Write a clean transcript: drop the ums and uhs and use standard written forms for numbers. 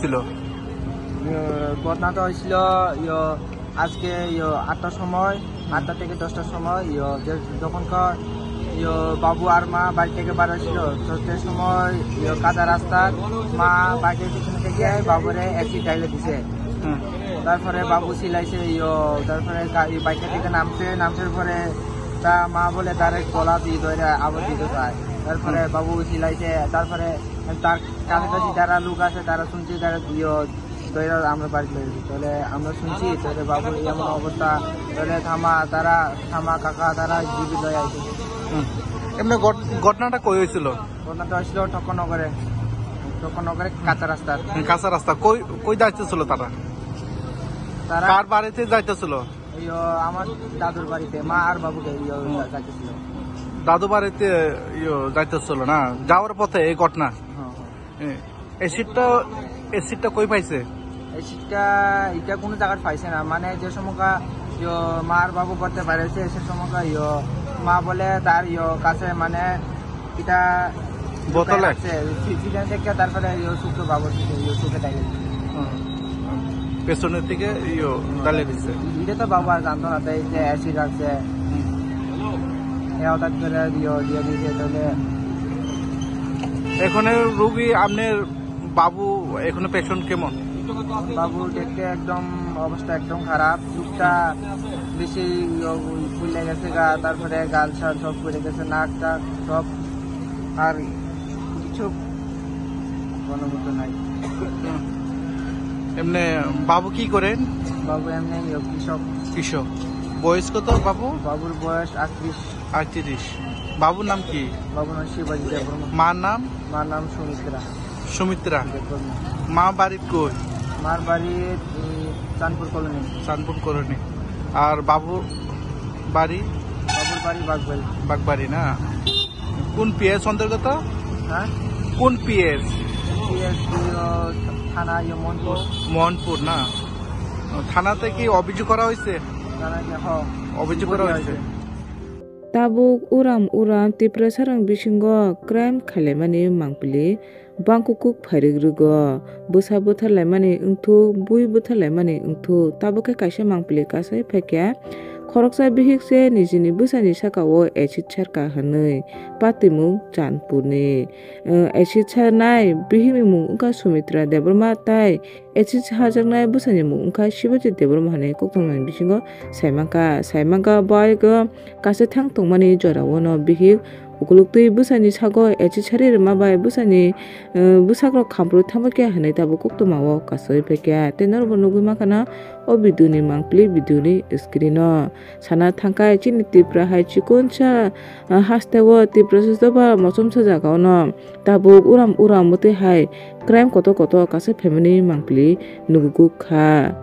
হয়েছিল? ঘটনাটা হয়েছিল আজকে 8টার সময়, 8টা থেকে 10টার সময় যখনকার বাবু আর মা বাড়ি থেকে বার হয়েছিল, সেই সময় কাদা রাস্তার মা বাইকের পিছনে থেকে বাবুরে অ্যাসিড ঢাইলে দিছে। তারপরে বাবু সিলাইছে, তারপরে বাইকের থেকে নামছে পরে তা মা বলে তার গলা দিয়ে ধরে আবার দিতে চায়। তারপরে বাবু সিলাইছে, তারপরে তার কাছাকাছি যারা লোক আছে তারা শুনছি, তারা আমরা বাড়িতে তাহলে আমরা শুনছি তাহলে বাবুর এমন অবস্থা, তাহলে থামা কাকা তারা জীবিত হয়ে আছে। এমনি ঘটনাটা কই হয়েছিল? ঘটনাটা হয়েছিল ঠক্করনগরে কাঁচা রাস্তা। কই যাইতেছিল তারা? কার বাড়িতে যাইতেছিল? আমার দাদুর বাড়িতে, মা আর বাবুকে যাইতেছিল। দাদু বাড়িতে যাইতেছিল না, যাওয়ার পথে এই ঘটনা। এসিডটা কই পাইছে? এসিডটা এটা কোনো জায়গায় পাইছে না, মানে যে সময় মা আর বাবু করতে পারেছে সে সময় মা বলে তার কাছে মানে এটা বোতলে থেকে, তারপরে শুক্র বাবু চোখে ডাইলে পেছনের দিকে ডালে দিচ্ছে। এটা তো বাবু আর জানতো না, তাই যে অ্যাসিড আছে হঠাৎ করে দিয়ে দিয়েছে। তাহলে এখানে রোগী আপনার বাবু এখানে পেশেন্ট কেমন? বাবু দেখতে একদম অবস্থা একদম খারাপ, চুপটা বেশি ফুলে গেছে গা, তারপরে গাল ছাল সব পড়ে গেছে, নাক টাক সব, আর কিছু কোনো মতো নাই। এমনি বাবু কি করেন? বাবু এমনি কৃষক। বয়স কত বাবু? বাবুর বয়স 38। বাবুর নাম কি? বাবুর নাম শিবাজি দেববর্মা। মার নাম? মার নাম সুমিত্রা। মা বাড়ির কই? মার বাড়ি চাঁদপুর কলোনি। আর বাবুর বাড়ি? বাবুর বাড়ি বাগবাড়ি না? কোন পিএস অন্তর্গত? হ্যাঁ, কোন পিএস? থানা মোহনপুর না? থানাতে কি অভিযোগ করা হয়েছে? অভিযোগ করা হয়েছে। Tabuk uram tipra sarang bisingo crime khalemani mangpili bangkukuk phairigrugo busa buthalemani ungthu bui buthalemani ungthu tabuke kaisa mangpili kasai phekya khoroksa bihikse nijini busani sakao acid charka hanui patimung chanpurni acid charnai bihimimung ungka Sumitra Deborma tai acid hajaknai busani mung ungka Shivaji Deborma hane koktongmani bisingo saimangka boy go kasa thang tongmani jorawono bihik ukulukti busani sago acid charir mabai busani busakro khampru thamake hanai tabu koktomawo kasoi phekya tenor bonugui makana o biduni mangpli biduni screeno sana thangkai chini tipra hai chikoncha hastewo tipra soba mosomsa jagaono tabu uram muti hai crime koto kasa family mangpli nugugu kha